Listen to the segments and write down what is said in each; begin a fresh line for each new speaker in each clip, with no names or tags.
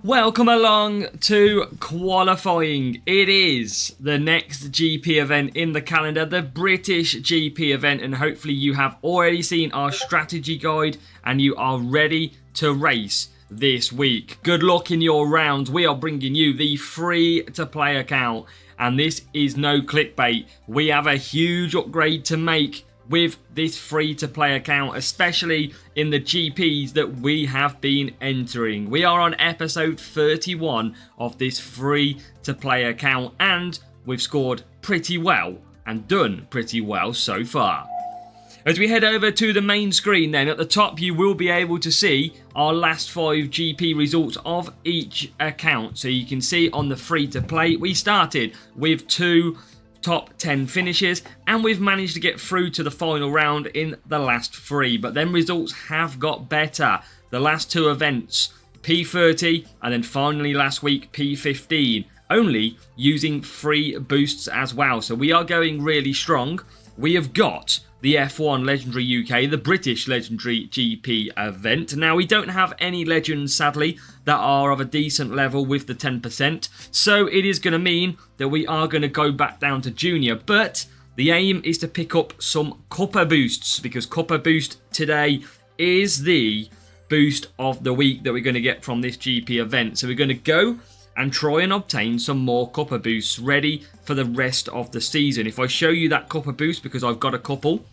Welcome along to qualifying. It is the next GP event in the calendar, the British GP event, and hopefully you have already seen our strategy guide and you are ready to race this week. Good luck in your rounds. We are bringing you the free-to-play account, and this is no clickbait. We have a huge upgrade to make with this free-to-play account, especially in the GPs that we have been entering. We are on episode 31 of this free-to-play account, and we've scored pretty well and done pretty well so far. As we head over to the main screen then, at the top you will be able to see our last 5 GP results of each account. So you can see on the free-to-play, we started with 2 top 10 finishes, and we've managed to get through to the final round in the last 3, but then results have got better. The last 2 events, P30 and then finally last week P15, only using free boosts as well, so we are going really strong. We have got the F1 Legendary UK, the British Legendary GP event. Now, we don't have any legends, sadly, that are of a decent level with the 10%. So it is going to mean that we are going to go back down to Junior. But the aim is to pick up some Cuppa boosts, because Cuppa boost today is the boost of the week that we're going to get from this GP event. So we're going to go and try and obtain some more Cuppa boosts ready for the rest of the season. If I show you that Cuppa boost, because I've got a couple,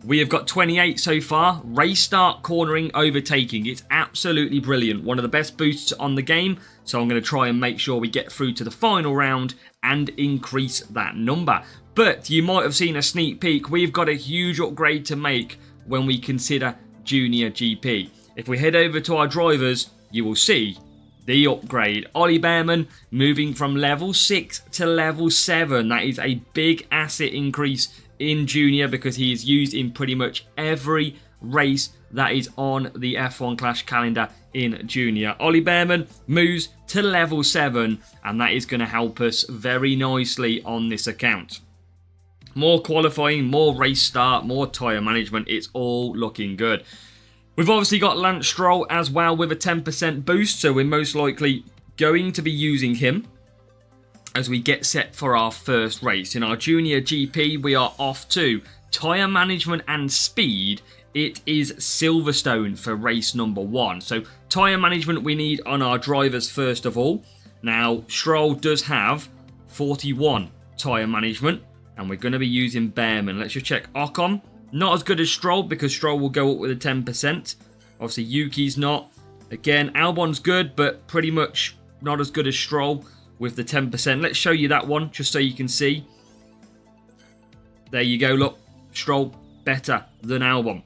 we have got 28 so far. Race start, cornering, overtaking. It's absolutely brilliant. One of the best boosts on the game. So I'm going to try and make sure we get through to the final round and increase that number. But you might have seen a sneak peek. We've got a huge upgrade to make when we consider Junior GP. If we head over to our drivers, you will see the upgrade. Ollie Behrman moving from level 6 to level 7. That is a big asset increase in Junior, because he is used in pretty much every race that is on the F1 Clash calendar in Junior. Ollie Behrman moves to level 7, and that is going to help us very nicely on this account. More qualifying, more race start, more tyre management. It's all looking good. We've obviously got Lance Stroll as well with a 10% boost, so we're most likely going to be using him as we get set for our first race. In our Junior GP, we are off to tyre management and speed. It is Silverstone for race number 1. So tyre management we need on our drivers first of all. Now, Stroll does have 41 tyre management, and we're going to be using Behrman. Let's just check Ocon. Not as good as Stroll, because Stroll will go up with a 10%. Obviously, Yuki's not. Again, Albon's good, but pretty much not as good as Stroll with the 10%. Let's show you that one, just so you can see. There you go, look. Stroll better than Albon.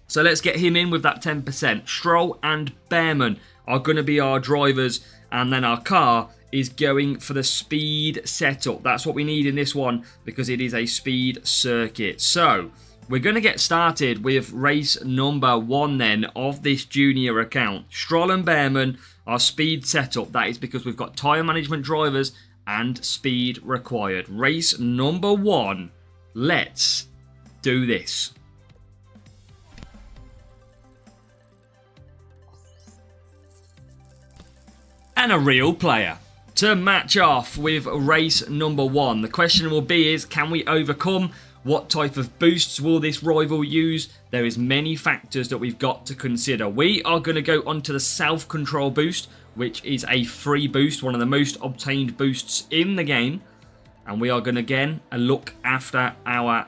So let's get him in with that 10%. Stroll and Behrman are going to be our drivers, and then our car is going for the speed setup. That's what we need in this one, because it is a speed circuit. So we're going to get started with race number 1 then of this Junior account. Stroll and Behrman, our speed setup. That is because we've got tyre management drivers and speed required. Race number 1. Let's do this. And a real player to match off with race number 1. The question will be is, can we overcome? What type of boosts will this rival use? There is many factors that we've got to consider. We are going to go onto the self-control boost, which is a free boost, one of the most obtained boosts in the game. And we are going to, again, look after our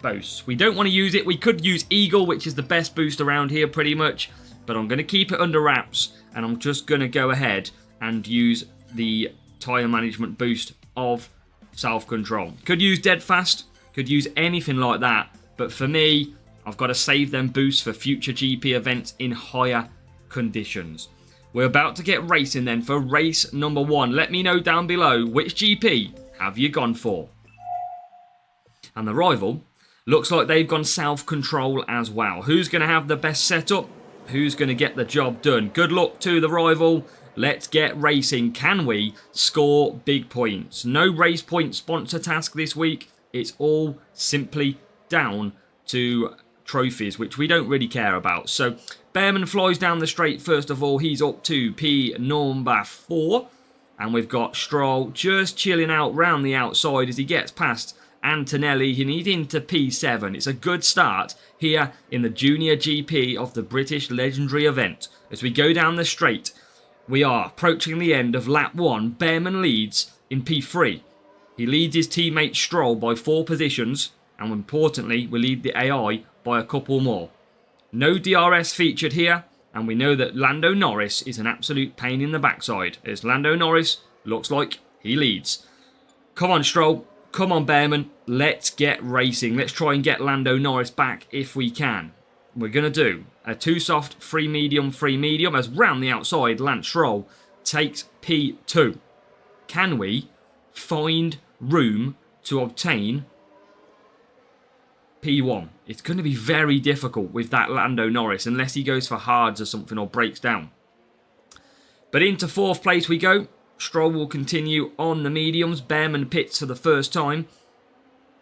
boosts. We don't want to use it. We could use Eagle, which is the best boost around here pretty much. But I'm going to keep it under wraps, and I'm just going to go ahead and use the tyre management boost of self-control. Could use Dead Fast. Could use anything like that, but for me, I've got to save them boosts for future GP events in higher conditions. We're about to get racing then for race number 1. Let me know down below, which GP have you gone for? And the rival looks like they've gone self-control as well. Who's going to have the best setup? Who's going to get the job done? Good luck to the rival. Let's get racing. Can we score big points? No race point sponsor task this week. It's all simply down to trophies, which we don't really care about. So Bearman flies down the straight first of all. He's up to P number 4. And we've got Stroll just chilling out round the outside as he gets past Antonelli, and he's into P7. It's a good start here in the Junior GP of the British Legendary event. As we go down the straight, we are approaching the end of lap 1. Bearman leads in P3. He leads his teammate Stroll by 4 positions, and importantly, we lead the AI by a couple more. No DRS featured here, and we know that Lando Norris is an absolute pain in the backside, as Lando Norris looks like he leads. Come on, Stroll. Come on, Bearman. Let's get racing. Let's try and get Lando Norris back if we can. We're going to do a 2 soft, 3 medium, 3 medium, as round the outside, Lance Stroll takes P2. Can we find room to obtain P1? It's going to be very difficult with that Lando Norris unless he goes for hards or something or breaks down. But into 4th place we go. Stroll will continue on the mediums. Bearman pits for the first time,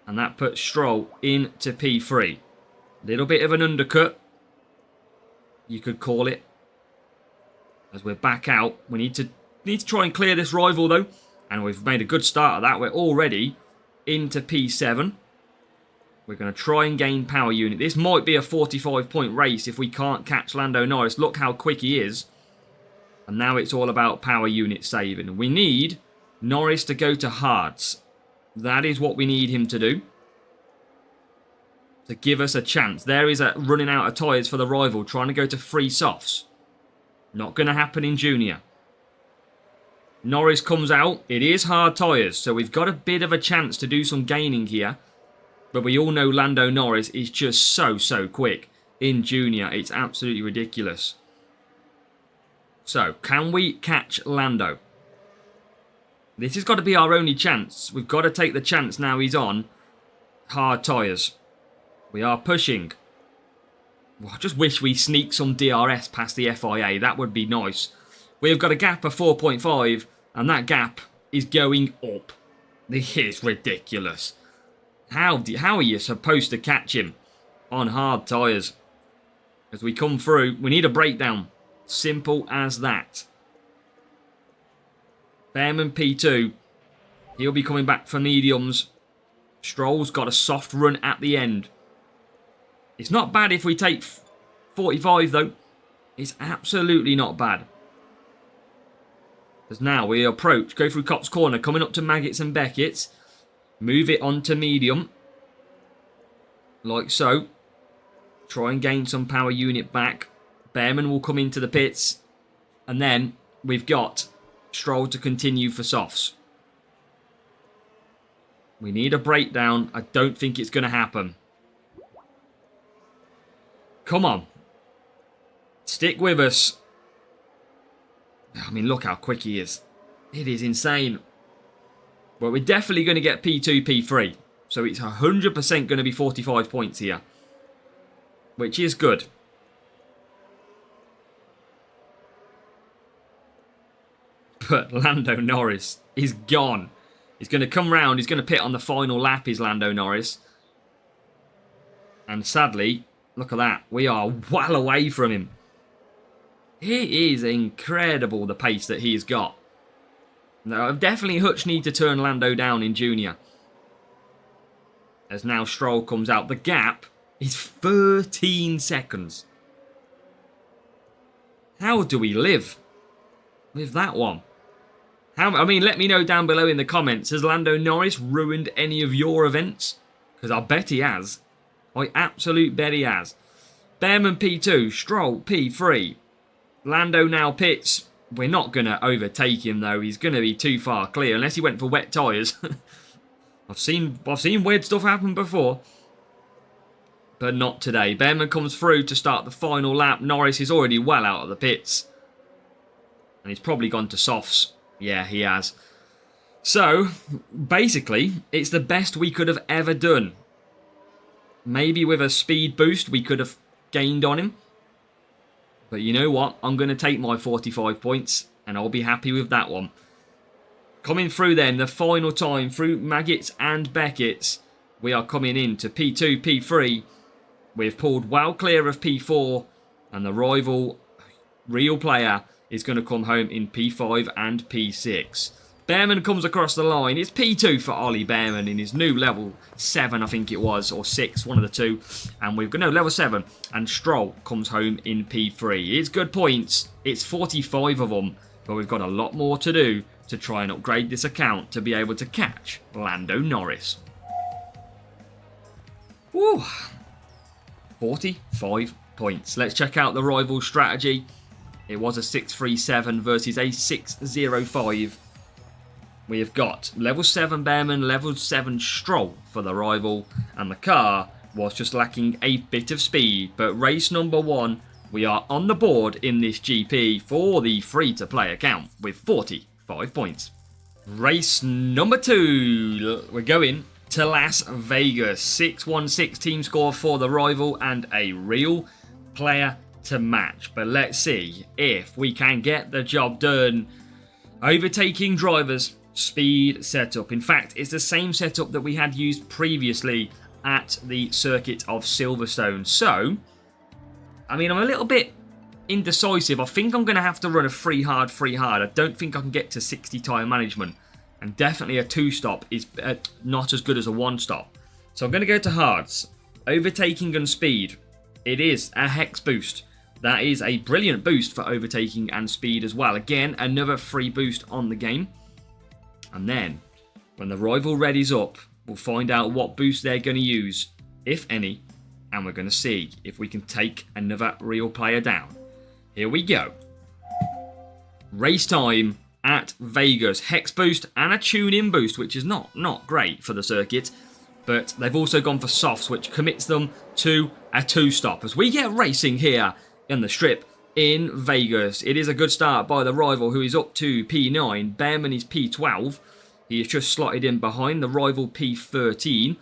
and that puts Stroll into P3. Little bit of an undercut, you could call it, as we're back out. We need to try and clear this rival though. And we've made a good start of that. We're already into P7. We're going to try and gain power unit. This might be a 45-point race if we can't catch Lando Norris. Look how quick he is. And now it's all about power unit saving. We need Norris to go to hards. That is what we need him to do, to give us a chance. There is a running out of tyres for the rival, trying to go to 3 softs. Not going to happen in Junior. Norris comes out. It is hard tyres, so we've got a bit of a chance to do some gaining here. But we all know Lando Norris is just so quick in Junior. It's absolutely ridiculous. So, can we catch Lando? This has got to be our only chance. We've got to take the chance now he's on hard tyres. We are pushing. Well, I just wish we sneak some DRS past the FIA. That would be nice. We've got a gap of 4.5. And that gap is going up. This is ridiculous. How are you supposed to catch him on hard tyres? As we come through, we need a breakdown. Simple as that. Bearman P2. He'll be coming back for mediums. Stroll's got a soft run at the end. It's not bad if we take 45 though. It's absolutely not bad. As now we approach, go through Cop's Corner, coming up to Maggots and Beckett's. Move it on to medium. Like so. Try and gain some power unit back. Bearman will come into the pits. And then we've got Stroll to continue for softs. We need a breakdown. I don't think it's going to happen. Come on. Stick with us. I mean, look how quick he is. It is insane. Well, we're definitely going to get P2, P3. So it's 100% going to be 45 points here. Which is good. But Lando Norris is gone. He's going to come round. He's going to pit on the final lap, is Lando Norris. And sadly, look at that. We are well away from him. It is incredible the pace that he's got. Now, definitely Hutch need to turn Lando down in Junior. As now Stroll comes out. The gap is 13 seconds. How do we live with that one? I mean, let me know down below in the comments. Has Lando Norris ruined any of your events? Because I bet he has. I absolute bet he has. Bearman P2, Stroll P3. Lando now pits. We're not going to overtake him though. He's going to be too far clear unless he went for wet tyres. I've seen weird stuff happen before. But not today. Bearman comes through to start the final lap. Norris is already well out of the pits. And he's probably gone to softs. Yeah, he has. So, basically, it's the best we could have ever done. Maybe with a speed boost we could have gained on him. But you know what? I'm going to take my 45 points and I'll be happy with that one. Coming through then, the final time through Maggots and Beckett's, we are coming in to P2, P3. We've pulled well clear of P4 And the rival real player is going to come home in P5 and P6. Bearman comes across the line. It's P2 for Ollie Bearman in his new level 7, I think it was, or 6, one of the two. And we've got, no, level 7. And Stroll comes home in P3. It's good points. It's 45 of them. But we've got a lot more to do to try and upgrade this account to be able to catch Lando Norris. Woo! 45 points. Let's check out the rival strategy. It was a 6-3-7 versus a 6-0-5. We have got level 7 Bearman, level 7 Stroll for the rival, and the car was just lacking a bit of speed. But race number 1, we are on the board in this GP for the free-to-play account with 45 points. Race number 2, we're going to Las Vegas. 616 team score for the rival and a real player to match. But let's see if we can get the job done. Overtaking drivers, speed setup. In fact, it's the same setup that we had used previously at the circuit of Silverstone. So, I mean, I'm a little bit indecisive. I think I'm going to have to run a free hard. I don't think I can get to 60 tyre management. And definitely a 2-stop is not as good as a 1-stop. So I'm going to go to hards. Overtaking and speed. It is a hex boost. That is a brilliant boost for overtaking and speed as well. Again, another free boost on the game. And then, when the rival readies up, we'll find out what boost they're going to use, if any. And we're going to see if we can take another real player down. Here we go. Race time at Vegas. Hex boost and a tune-in boost, which is not great for the circuit. But they've also gone for softs, which commits them to a 2-stop. As we get racing here in the strip in Vegas. It is a good start by the rival, who is up to P9. Bearman is P12. He is just slotted in behind the rival P13.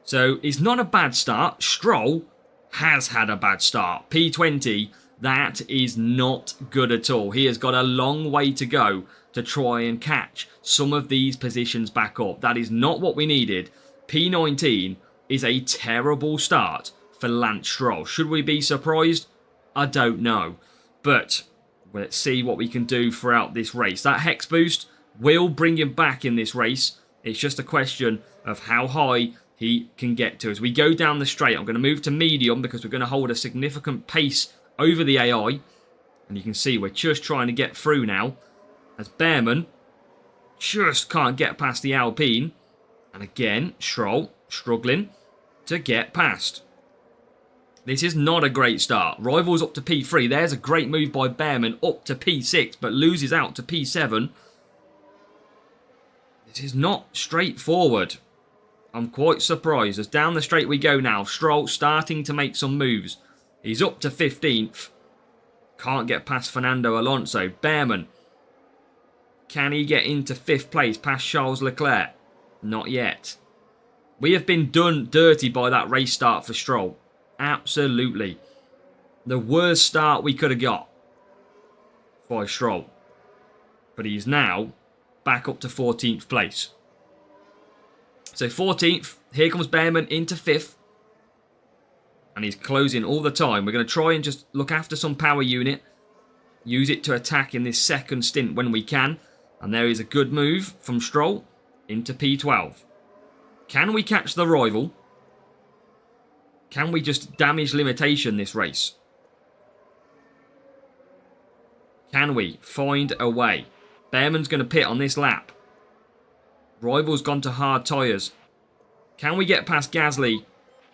So it's not a bad start. Stroll has had a bad start. P20, that is not good at all. He has got a long way to go to try and catch some of these positions back up. That is not what we needed. P19 is a terrible start for Lance Stroll. Should we be surprised? I don't know. But let's see what we can do throughout this race. That hex boost will bring him back in this race. It's just a question of how high he can get to. As we go down the straight, I'm going to move to medium because we're going to hold a significant pace over the AI. And you can see we're just trying to get through now. As Bearman just can't get past the Alpine. And again, Stroll struggling to get past. This is not a great start. Rivals up to P3. There's a great move by Bearman up to P6, but loses out to P7. This is not straightforward. I'm quite surprised. As down the straight we go now. Stroll starting to make some moves. He's up to 15th. Can't get past Fernando Alonso. Bearman. Can he get into 5th place past Charles Leclerc? Not yet. We have been done dirty by that race start for Stroll. Absolutely. The worst start we could have got by Stroll. But he's now back up to 14th place. So 14th. Here comes Bearman into 5th. And he's closing all the time. We're going to try and just look after some power unit. Use it to attack in this second stint when we can. And there is a good move from Stroll into P12. Can we catch the rival? Can we just damage limitation this race? Can we find a way? Bearman's going to pit on this lap. Rival's gone to hard tyres. Can we get past Gasly?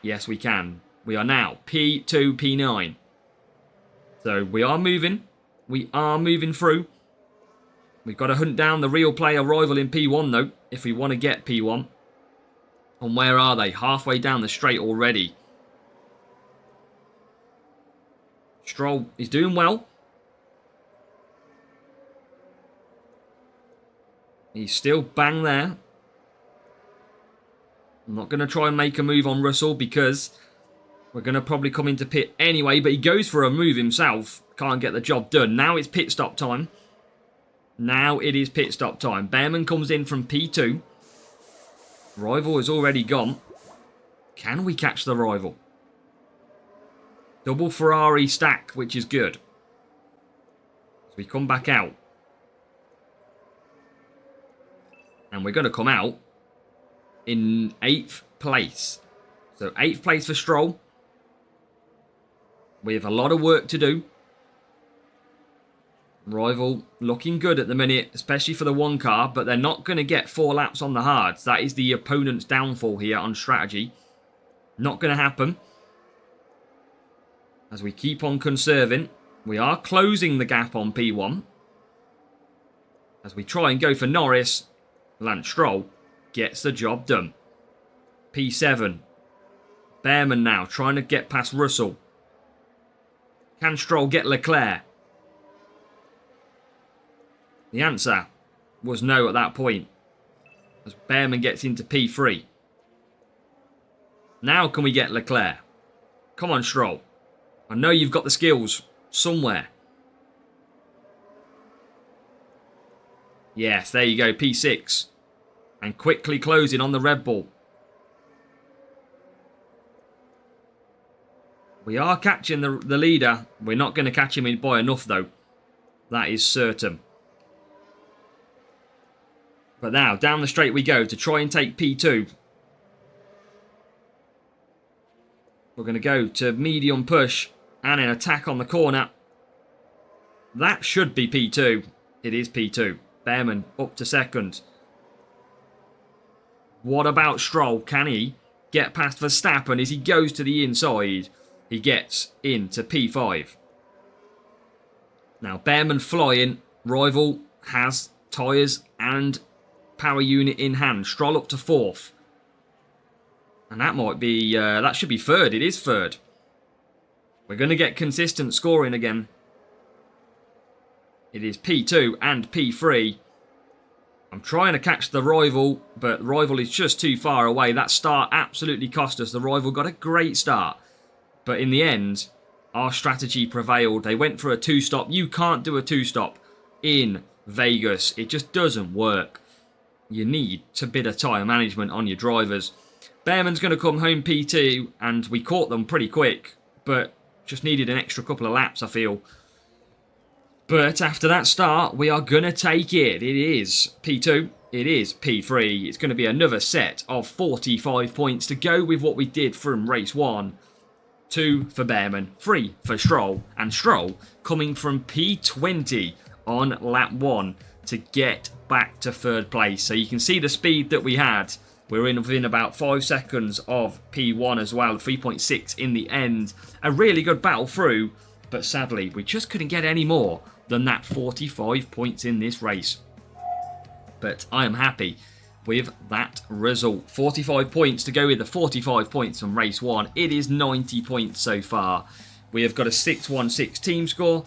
Yes, we can. We are now P2, P9. So we are moving. We are moving through. We've got to hunt down the real player rival in P1 though, if we want to get P1. And where are they? Halfway down the straight already. Stroll is doing well. He's still bang there. I'm not going to try and make a move on Russell because we're going to probably come into pit anyway. But he goes for a move himself. Can't get the job done. Now it's pit stop time. Now it is pit stop time. Bearman comes in from P2. Rival is already gone. Can we catch the rival? Double Ferrari stack, which is good. So we come back out. And we're going to come out in 8th place. So 8th place for Stroll. We have a lot of work to do. Rival looking good at the minute, especially for the one car, but they're not going to get 4 laps on the hards. That is the opponent's downfall here on strategy. Not going to happen. As we keep on conserving, we are closing the gap on P1. As we try and go for Norris, Lance Stroll gets the job done. P7. Behrman now trying to get past Russell. Can Stroll get Leclerc? The answer was no at that point, as Behrman gets into P3. Now can we get Leclerc? Come on, Stroll. I know you've got the skills somewhere. Yes, there you go, P6. And quickly closing on the Red Bull. We are catching the leader. We're not going to catch him by enough, though. That is certain. But now, down the straight we go to try and take P2. We're going to go to medium push and an attack on the corner. That should be P2. It is P2. Behrman up to second. What about Stroll? Can he get past Verstappen as he goes to the inside? He gets into P5. Now, Behrman flying. Rival has tyres and power unit in hand. Stroll up to 4th. And that might be, that should be 3rd. It is 3rd. We're going to get consistent scoring again. It is P2 and P3. I'm trying to catch the rival, but the rival is just too far away. That start absolutely cost us. The rival got a great start. But in the end, our strategy prevailed. They went for a 2-stop. You can't do a 2-stop in Vegas. It just doesn't work. You need a bit of tyre management on your drivers. Behrman's going to come home P2, and we caught them pretty quick, but just needed an extra couple of laps, I feel. But after that start, we are going to take it. It is P2. It is P3. It's going to be another set of 45 points to go with what we did from race 1. 2 for Behrman, 3 for Stroll, and Stroll coming from P20 on lap 1 to get back to 3rd place. So you can see the speed that we had. We're within about 5 seconds of P1 as well, 3.6 in the end. A really good battle through, but sadly, we just couldn't get any more than that 45 points in this race. But I am happy with that result. 45 points to go with the 45 points from race 1. It is 90 points so far. We have got a 616 team score,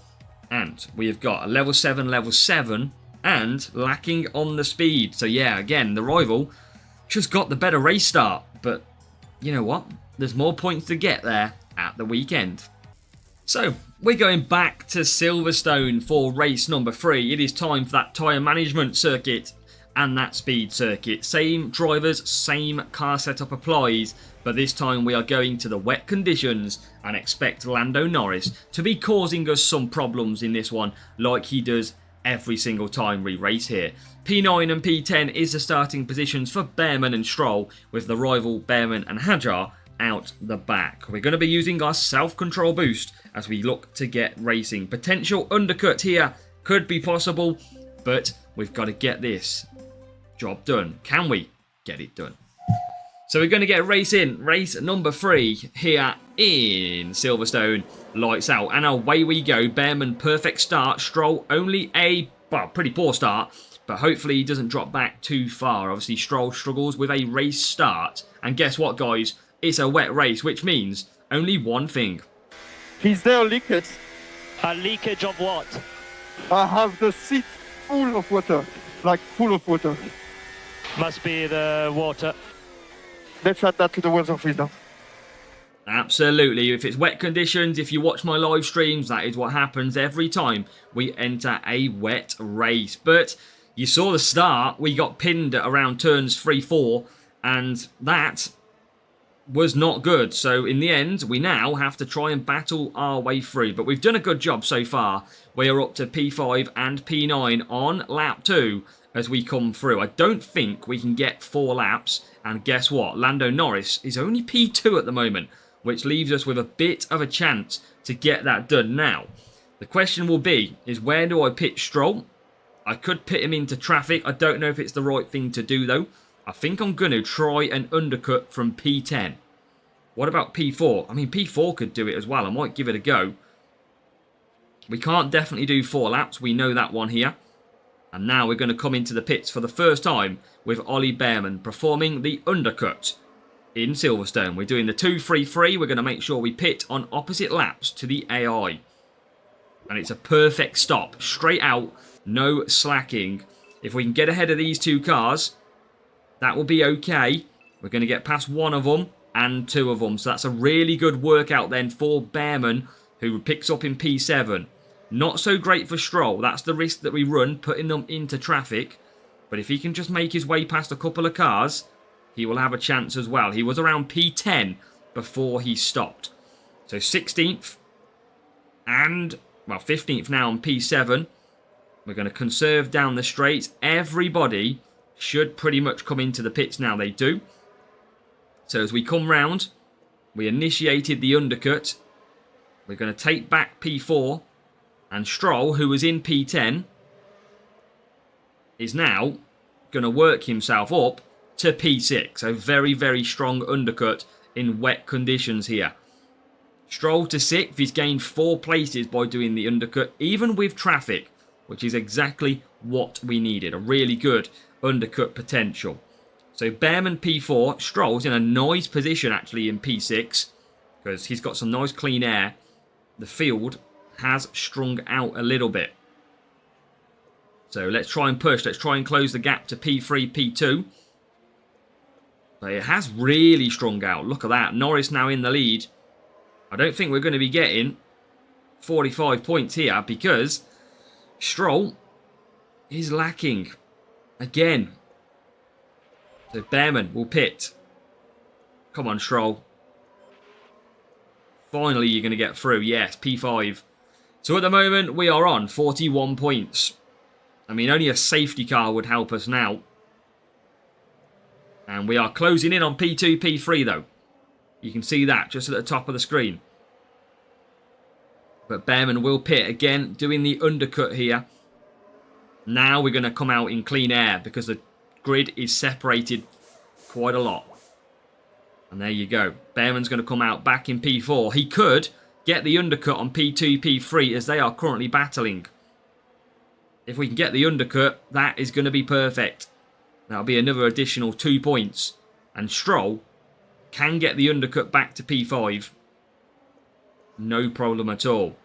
and we have got a level 7, and lacking on the speed. So yeah, again, the rival just got the better race start, but you know what? There's more points to get there at the weekend. So, we're going back to Silverstone for race number 3. It is time for that tyre management circuit and that speed circuit. Same drivers, same car setup applies, but this time we are going to the wet conditions and expect Lando Norris to be causing us some problems in this one, like he does every single time we race here. P9 and P10 is the starting positions for Behrman and Stroll, with the rival Behrman and Hadjar out the back. We're going to be using our self-control boost as we look to get racing. Potential undercut here could be possible, but we've got to get this job done. Can we get it done? So we're going to get race number 3 here in Silverstone. Lights out, and away we go. Behrman, perfect start. Stroll, only a pretty poor start, but hopefully he doesn't drop back too far. Obviously, Stroll struggles with a race start. And guess what, guys? It's a wet race, which means only one thing.
Is there a leakage?
A leakage of what?
I have the seat full of water, like full of water.
Must be the water.
Let's add that to the weather freeze now.
Absolutely. If it's wet conditions, if you watch my live streams, that is what happens every time we enter a wet race. But you saw the start. We got pinned at around turns 3-4, and that was not good. So in the end, we now have to try and battle our way through. But we've done a good job so far. We are up to P5 and P9 on lap 2 as we come through. I don't think we can get 4 laps. And guess what? Lando Norris is only P2 at the moment, which leaves us with a bit of a chance to get that done. Now, the question will be, is where do I pit Stroll? I could pit him into traffic. I don't know if it's the right thing to do, though. I think I'm going to try an undercut from P10. What about P4? I mean, P4 could do it as well. I might give it a go. We can't definitely do 4 laps. We know that one here. And now we're going to come into the pits for the first time with Ollie Bearman performing the undercut in Silverstone. We're doing the 2-3-3. We're going to make sure we pit on opposite laps to the AI. And it's a perfect stop. Straight out. No slacking. If we can get ahead of these 2 cars, that will be okay. We're going to get past one of them and 2 of them. So that's a really good workout then for Bearman, who picks up in P7. Not so great for Stroll. That's the risk that we run, putting them into traffic. But if he can just make his way past a couple of cars, he will have a chance as well. He was around P10 before he stopped. So 16th and, well, 15th now on P7. We're going to conserve down the straight. Everybody should pretty much come into the pits now. They do. So as we come round, we initiated the undercut. We're going to take back P4. And Stroll, who was in P10, is now going to work himself up to P6. So very, very strong undercut in wet conditions here. Stroll to 6th. He's gained 4 places by doing the undercut, even with traffic, which is exactly what we needed. A really good undercut potential. So Bearman P4. Stroll's in a nice position actually in P6 because he's got some nice clean air. The field has strung out a little bit. So let's try and push. Let's try and close the gap to P3, P2. But it has really strung out. Look at that. Norris now in the lead. I don't think we're going to be getting 45 points here because Stroll is lacking again. So Bearman will pit. Come on, Stroll. Finally, you're going to get through. Yes, P5. So at the moment, we are on 41 points. I mean, only a safety car would help us now. And we are closing in on P2, P3 though. You can see that just at the top of the screen. But Bearman will pit again, doing the undercut here. Now we're going to come out in clean air because the grid is separated quite a lot. And there you go. Bearman's going to come out back in P4. He could get the undercut on P2, P3 as they are currently battling. If we can get the undercut, that is going to be perfect. That'll be another additional 2 points. And Stroll can get the undercut back to P5. No problem at all.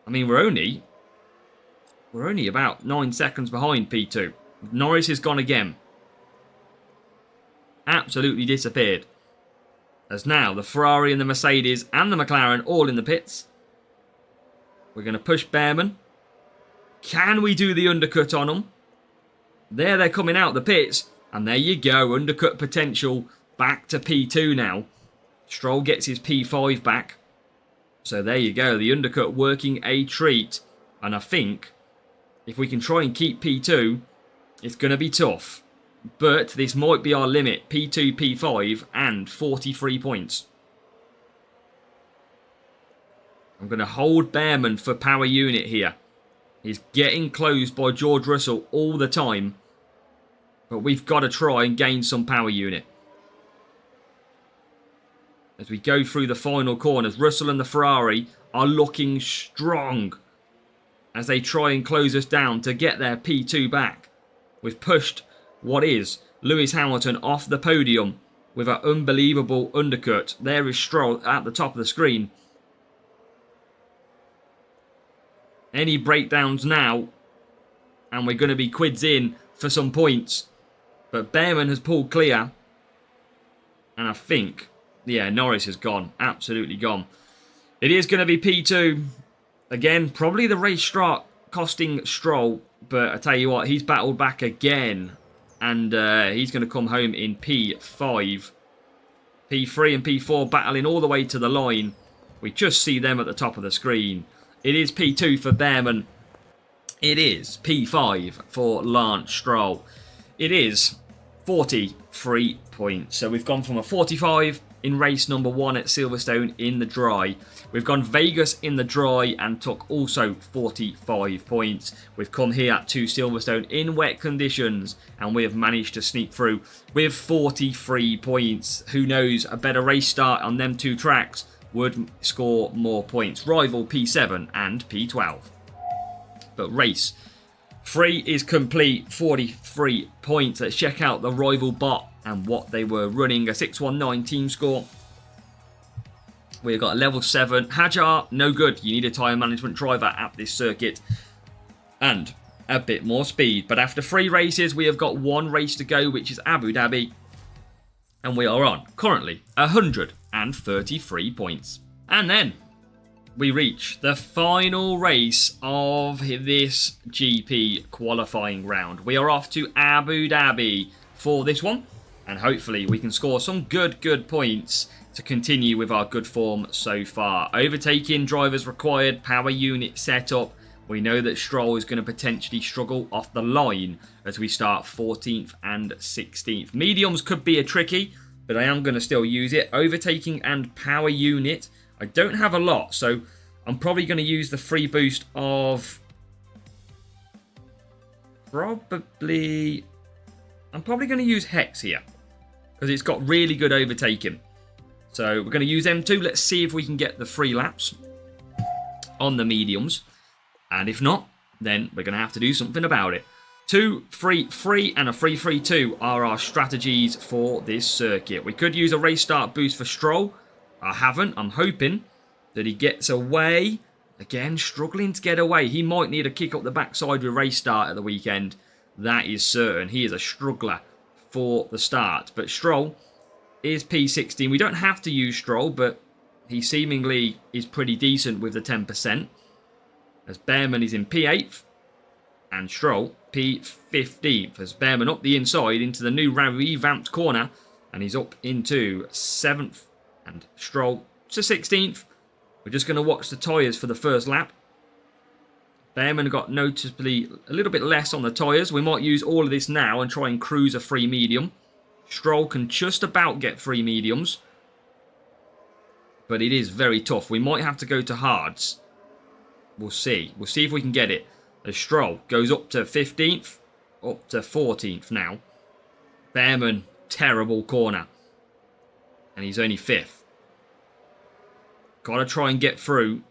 I mean, we're only about 9 seconds behind P2. Norris has gone again. Absolutely disappeared. As now the Ferrari and the Mercedes and the McLaren all in the pits. We're going to push Bearman. Can we do the undercut on them? There they're coming out the pits. And there you go. Undercut potential back to P2 now. Stroll gets his P5 back. So there you go. The undercut working a treat. And I think if we can try and keep P2, it's going to be tough. But this might be our limit. P2, P5 and 43 points. I'm going to hold Bearman for power unit here. He's getting closed by George Russell all the time. But we've got to try and gain some power unit. As we go through the final corners, Russell and the Ferrari are looking strong. As they try and close us down to get their P2 back. We've pushed what is Lewis Hamilton off the podium with an unbelievable undercut. There is Stroll at the top of the screen. Any breakdowns now and we're going to be quids in for some points. But Bearman has pulled clear. And I think, yeah, Norris has gone. Absolutely gone. It is going to be P2. Again, probably the race start costing Stroll. But I tell you what, he's battled back again. And he's going to come home in P5. P3 and P4 battling all the way to the line. We just see them at the top of the screen. It is P2 for Behrman. It is P5 for Lance Stroll. It is 43 points. So we've gone from a 45 in race number 1 at Silverstone in the dry. We've gone Vegas in the dry and took also 45 points. We've come here to Silverstone in wet conditions and we have managed to sneak through with 43 points. Who knows, a better race start on them 2 tracks would score more points. Rival P7 and P12. But race 3 is complete, 43 points. Let's check out the rival bot and what they were running. A 619 team score. We've got a level 7. Hajar, no good. You need a tyre management driver at this circuit. And a bit more speed. But after 3 races, we have got 1 race to go, which is Abu Dhabi. And we are on, currently, 133 points. And then we reach the final race of this GP qualifying round. We are off to Abu Dhabi for this one. And hopefully we can score some good points to continue with our good form so far. Overtaking drivers required, power unit setup. We know that Stroll is going to potentially struggle off the line as we start 14th and 16th. Mediums could be a tricky, but I am going to still use it. Overtaking and power unit. I don't have a lot, so I'm probably going to use the free boost of... I'm probably going to use Hex here, because it's got really good overtaking. So we're going to use M2. Let's see if we can get the 3 laps on the mediums. And if not, then we're going to have to do something about it. 2, 3, 3 and a 3, 3, 2 are our strategies for this circuit. We could use a race start boost for Stroll. I haven't. I'm hoping that he gets away. Again, struggling to get away. He might need a kick up the backside with race start at the weekend. That is certain. He is a struggler for the start. But Stroll is P16. We don't have to use Stroll, but he seemingly is pretty decent with the 10%. As Behrman is in P8th and Stroll P15th. As Behrman up the inside into the new revamped corner and he's up into 7th and Stroll to 16th. We're just going to watch the tyres for the first lap. Behrman got noticeably a little bit less on the tyres. We might use all of this now and try and cruise a free medium. Stroll can just about get free mediums. But it is very tough. We might have to go to hards. We'll see. We'll see if we can get it. As Stroll goes up to 15th. Up to 14th now. Behrman, terrible corner. And he's only 5th. Got to try and get through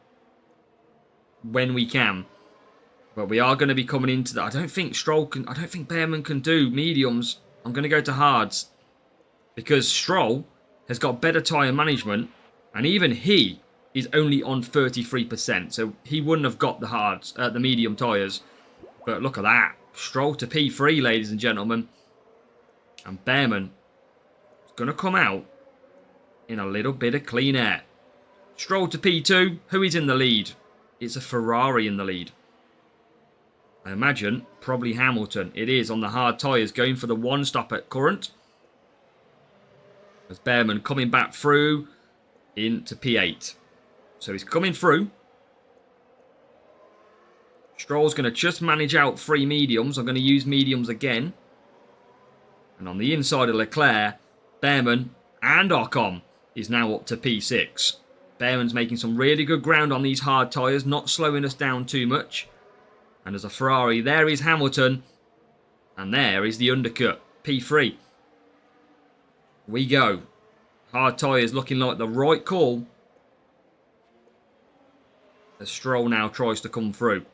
when we can. But we are going to be coming into that. I don't think Behrman can do mediums. I'm going to go to hards. Because Stroll has got better tyre management. And even he is only on 33%. So he wouldn't have got the hards, the medium tyres. But look at that. Stroll to P3, ladies and gentlemen. And Behrman is going to come out in a little bit of clean air. Stroll to P2. Who is in the lead? It's a Ferrari in the lead. I imagine probably Hamilton. It is on the hard tyres, going for the 1 stop at current. As Behrman coming back through into P8. So he's coming through. Stroll's going to just manage out 3 mediums. I'm going to use mediums again. And on the inside of Leclerc, Behrman and Ocon is now up to P6. Behrman's making some really good ground on these hard tyres, not slowing us down too much. And as a Ferrari, there is Hamilton. And there is the undercut, P3. We go. Hard tyres looking like the right call. As Stroll now tries to come through.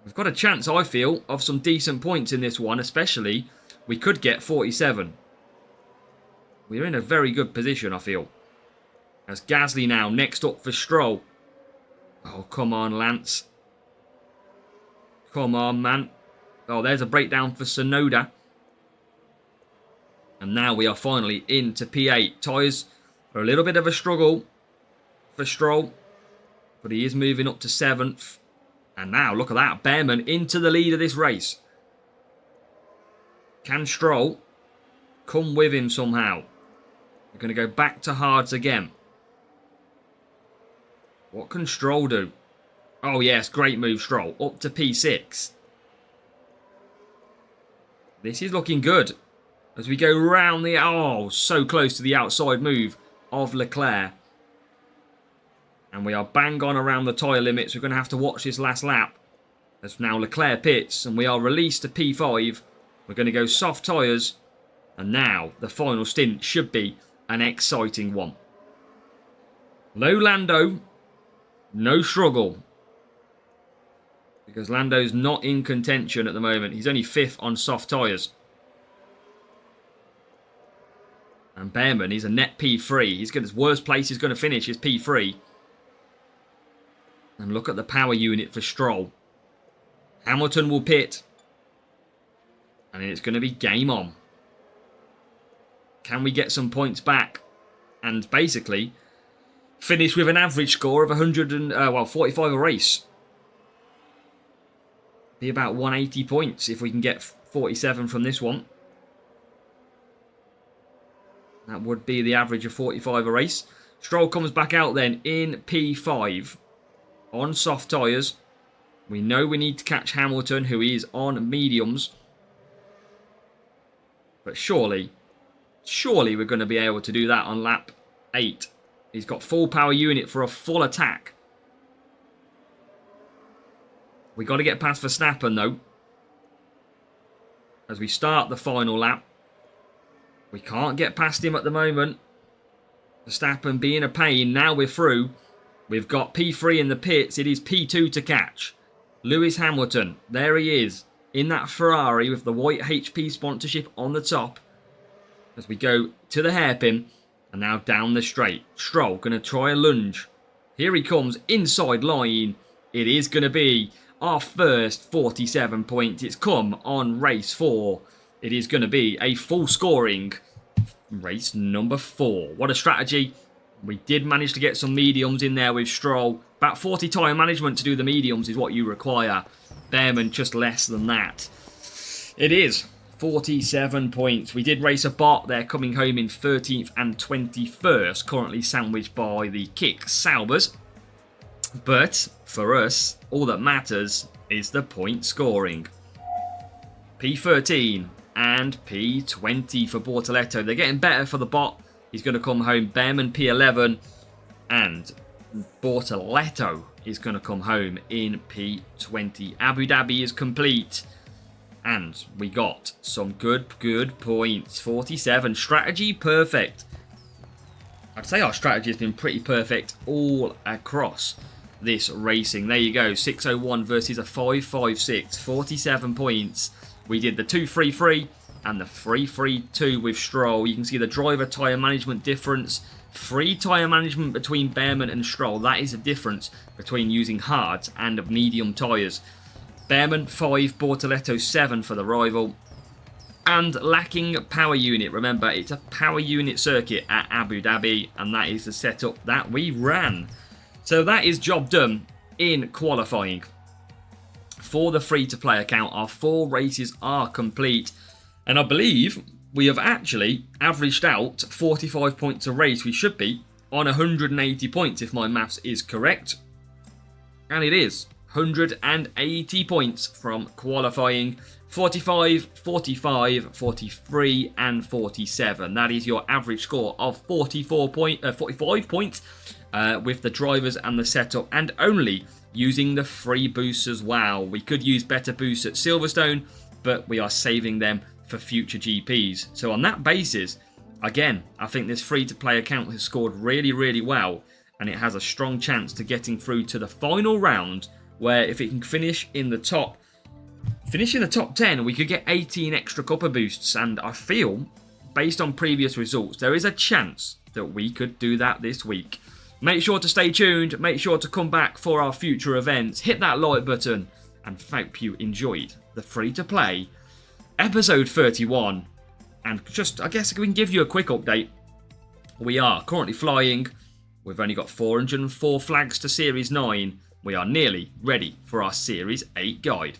We've got a chance, I feel, of some decent points in this one, especially we could get 47. We're in a very good position, I feel. As Gasly now next up for Stroll. Oh, come on, Lance. Come on, man. Oh, there's a breakdown for Tsunoda. And now we are finally into P8. Tyres are a little bit of a struggle for Stroll. But he is moving up to 7th. And now, look at that. Behrman into the lead of this race. Can Stroll come with him somehow? We're going to go back to hards again. What can Stroll do? Oh yes, great move, Stroll. Up to P6. This is looking good. As we go round the... Oh, so close to the outside move of Leclerc. And we are bang on around the tyre limits. We're going to have to watch this last lap. As now Leclerc pits and we are released to P5. We're going to go soft tyres. And now the final stint should be an exciting one. No Lando. No struggle. Because Lando's not in contention at the moment. He's only 5th on soft tyres. And Behrman, he's a net P3. He's got his worst place he's going to finish is P3. And look at the power unit for Stroll. Hamilton will pit. And it's going to be game on. Can we get some points back? And basically finish with an average score of 45 a race. Be about 180 points if we can get 47 from this one. That would be the average of 45 a race. Stroll comes back out then in P5 on soft tyres. We know we need to catch Hamilton, who is on mediums. But surely we're going to be able to do that on lap 8. He's got full power unit for a full attack. We got to get past Verstappen though. As we start the final lap. We can't get past him at the moment. Verstappen being a pain. Now we're through. We've got P3 in the pits. It is P2 to catch. Lewis Hamilton. There he is. In that Ferrari with the white HP sponsorship on the top. As we go to the hairpin. And now down the straight. Stroll going to try a lunge. Here he comes. Inside line. It is going to be our first 47 points. It's come on race 4. It is going to be a full scoring race number 4. What a strategy. We did manage to get some mediums in there with Stroll. About 40 tyre management to do the mediums is what you require. Behrman just less than that. It is 47 points. We did race a bot. They're coming home in 13th and 21st. Currently sandwiched by the Kick Saubers. But for us, all that matters is the point scoring. P13 and P20 for Bortoletto. They're getting better for the bot. He's going to come home. Behrman P11 and Bortoletto is going to come home in P20. Abu Dhabi is complete. And we got some good points. 47. Strategy perfect. I'd say our strategy has been pretty perfect all across this racing. There you go. 601 versus a 556. 47 points. We did the 2-3-3 and the 3-3-2 with Stroll. You can see the driver tyre management difference. Free tyre management between Behrman and Stroll. That is the difference between using hard and medium tyres. Behrman 5, Bortoletto 7 for the rival. And lacking power unit. Remember, it's a power unit circuit at Abu Dhabi. And that is the setup that we ran. So that is job done in qualifying. For the free-to-play account, our 4 races are complete. And I believe we have actually averaged out 45 points a race. We should be on 180 points if my maths is correct. And it is 180 points from qualifying. 45, 45, 43 and 47. That is your average score of 45 points with the drivers and the setup, and only using the free boosts as well. We could use better boosts at Silverstone, but we are saving them for future GPs. So on that basis, again, I think this free-to-play account has scored really well, and it has a strong chance to getting through to the final round, where if it can finish in the top 10, we could get 18 extra copper boosts, and I feel, based on previous results, there is a chance that we could do that this week. Make sure to stay tuned, make sure to come back for our future events, hit that like button, and hope you enjoyed the free-to-play episode 31. And just, I guess we can give you a quick update. We are currently flying, we've only got 404 flags to Series 9, we are nearly ready for our Series 8 guide.